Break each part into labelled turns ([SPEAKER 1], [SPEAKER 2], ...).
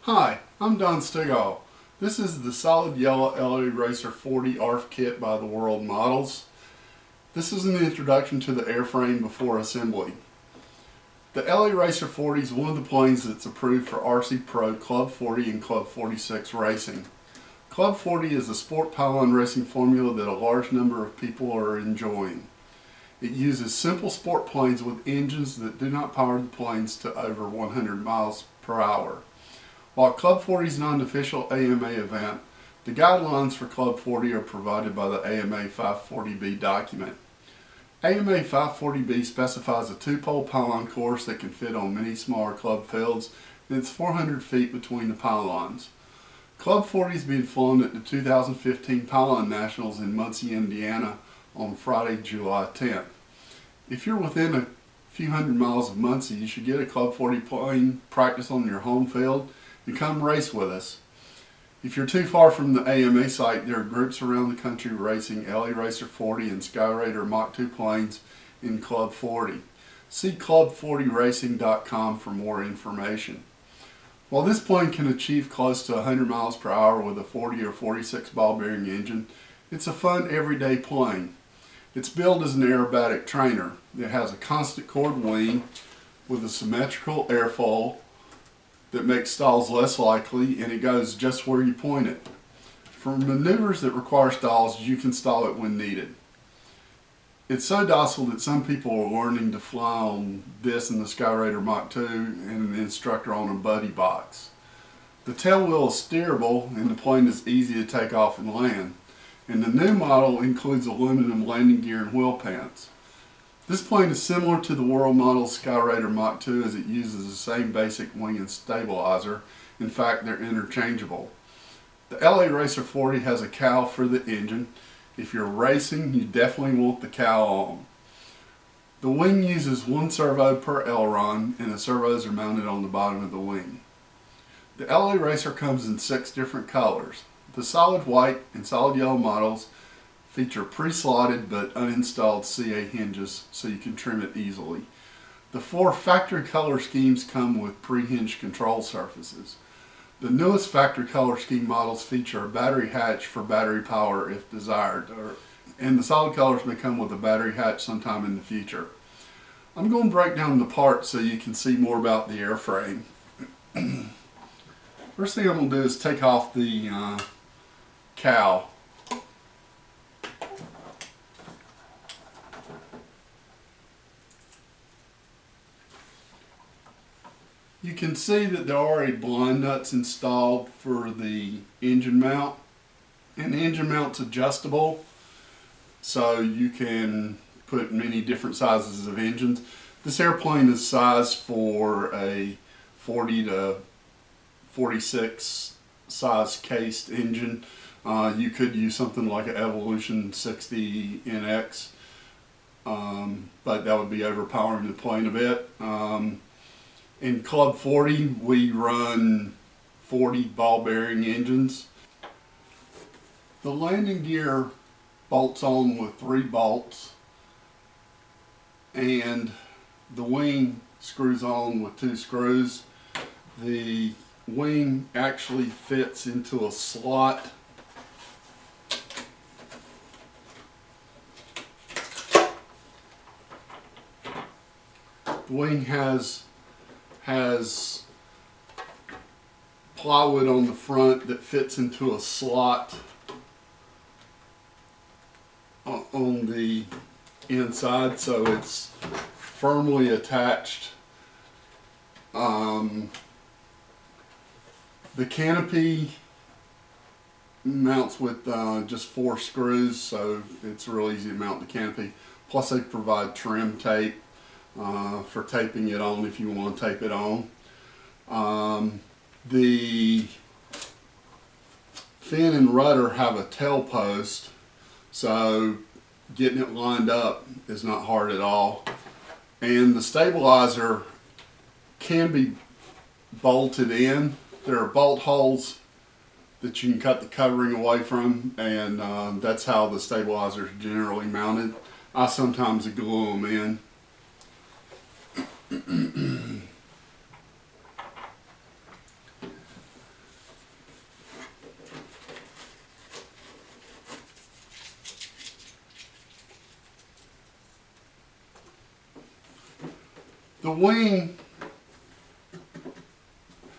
[SPEAKER 1] Hi, I'm Don Stegall. This is the solid yellow LA Racer 40 ARF kit by the World Models. This is an introduction to the airframe before assembly. The LA Racer 40 is one of the planes that's approved for RC Pro Club 40 and Club 46 racing. Club 40 is a sport pylon racing formula that a large number of people are enjoying. It uses simple sport planes with engines that do not power the planes to over 100 miles per hour. While Club 40 is not an official AMA event, the guidelines for Club 40 are provided by the AMA 540B document. AMA 540B specifies a two-pole pylon course that can fit on many smaller club fields, and it's 400 feet between the pylons. Club 40 is being flown at the 2015 Pylon Nationals in Muncie, Indiana on Friday, July 10th. If you're within a few hundred miles of Muncie, you should get a Club 40 plane, practice on your home field, and come race with us. If you're too far from the AMA site, there are groups around the country racing LA Racer 40 and Skyraider Mach 2 planes in Club 40. See club40racing.com for more information. While this plane can achieve close to 100 miles per hour with a 40 or 46 ball bearing engine, it's a fun everyday plane. It's billed as an aerobatic trainer. It has a constant chord wing with a symmetrical airfoil that makes stalls less likely, and it goes just where you point it. For maneuvers that require stalls, you can stall it when needed. It's so docile that some people are learning to fly on this and the Skyraider Mach 2 and an instructor on a buddy box. The tail wheel is steerable and the plane is easy to take off and land. And the new model includes aluminum landing gear and wheel pants. This plane is similar to the World Models Skyraider Mach 2 as it uses the same basic wing and stabilizer. In fact, they're interchangeable. The LA Racer 40 has a cowl for the engine. If you're racing, you definitely want the cowl on. The wing uses one servo per aileron, and the servos are mounted on the bottom of the wing. The LA Racer comes in 6 different colors. The solid white and solid yellow models feature pre-slotted but uninstalled CA hinges so you can trim it easily. The 4 factory color schemes come with pre-hinged control surfaces. The newest factory color scheme models feature a battery hatch for battery power if desired, and the solid colors may come with a battery hatch sometime in the future. I'm going to break down the parts so you can see more about the airframe. First thing I'm going to do is take off the cowl. You can see that there are already blind nuts installed for the engine mount, and the engine mount's adjustable so you can put many different sizes of engines. This airplane is sized for a 40 to 46 size cased engine. You could use something like an Evolution 60 NX, but that would be overpowering the plane a bit. In Club 40, we run 40 ball bearing engines. The landing gear bolts on with 3 bolts, and the wing screws on with 2 screws. The wing actually fits into a slot. The wing has plywood on the front that fits into a slot on the inside, so it's firmly attached. The canopy mounts with just 4 screws, so it's real easy to mount the canopy. Plus they provide trim tape for taping it on if you want to tape it on. The fin and rudder have a tail post, so getting it lined up is not hard at all. And the stabilizer can be bolted in. There are bolt holes that you can cut the covering away from, and that's how the stabilizer is generally mounted. I sometimes glue them in. The wing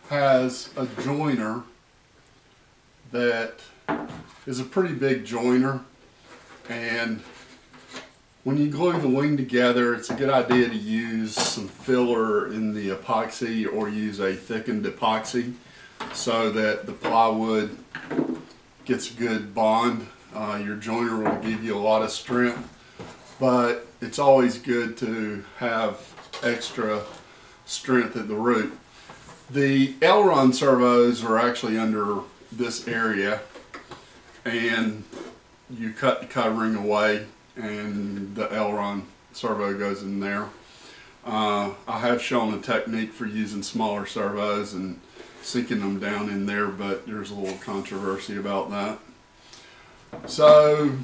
[SPEAKER 1] has a joiner that is a pretty big joiner, and when you glue the wing together, it's a good idea to use some filler in the epoxy or use a thickened epoxy so that the plywood gets a good bond. Your joiner will give you a lot of strength, but it's always good to have extra strength at the root. The aileron servos are actually under this area, and you cut the covering away and the aileron servo goes in there. I have shown a technique for using smaller servos and sinking them down in there, but there's a little controversy about that. So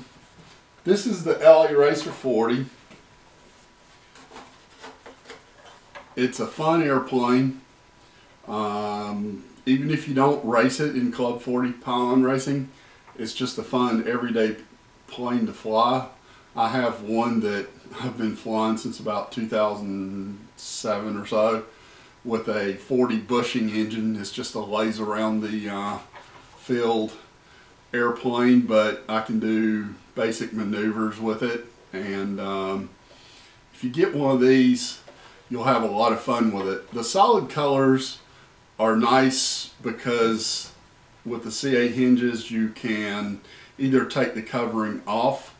[SPEAKER 1] this is the LA Racer 40. It's a fun airplane. Even if you don't race it in Club 40 pylon racing, it's just a fun everyday plane to fly. I have one that I've been flying since about 2007 or so with a 40 bushing engine. It's just a lays around the field airplane, but I can do basic maneuvers with it, and if you get one of these, you'll have a lot of fun with it. The solid colors are nice because with the CA hinges you can either take the covering off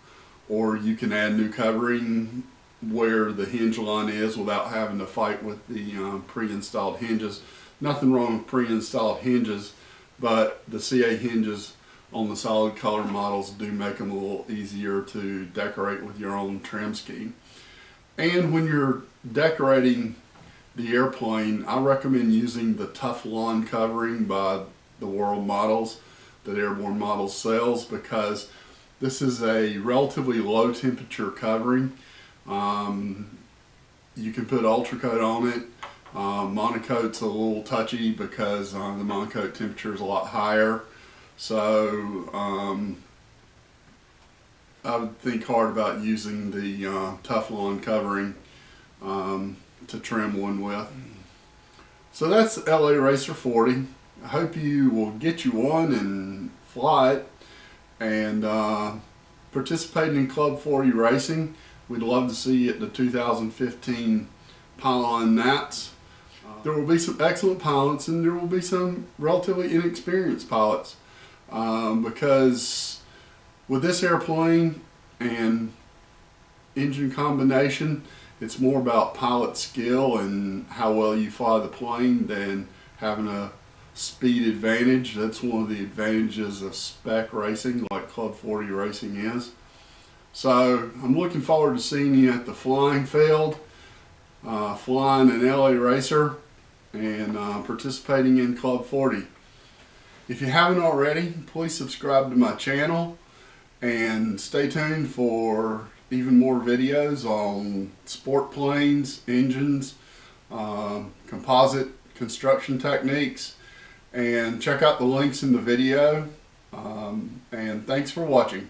[SPEAKER 1] or you can add new covering where the hinge line is without having to fight with the pre-installed hinges. Nothing wrong with pre-installed hinges, but the CA hinges on the solid color models do make them a little easier to decorate with your own trim scheme. And when you're decorating the airplane, I recommend using the Teflon covering by the World Models that Airborne Models sells, because this is a relatively low temperature covering. You can put Ultracoat on it. Monocoat's a little touchy because the monocoat temperature is a lot higher. So I would think hard about using the Teflon covering to trim one with. So that's the LA Racer 40. I hope you will get you one and fly it and participate in Club 40 racing. We'd love to see you at the 2015 Pylon Nats. There will be some excellent pilots and there will be some relatively inexperienced pilots, because with this airplane and engine combination, it's more about pilot skill and how well you fly the plane than having a speed advantage. That's one of the advantages of spec racing like Club 40 racing is. So I'm looking forward to seeing you at the flying field, flying an LA Racer and participating in Club 40. If you haven't already, please subscribe to my channel and stay tuned for even more videos on sport planes, engines, composite construction techniques, and check out the links in the video, and thanks for watching.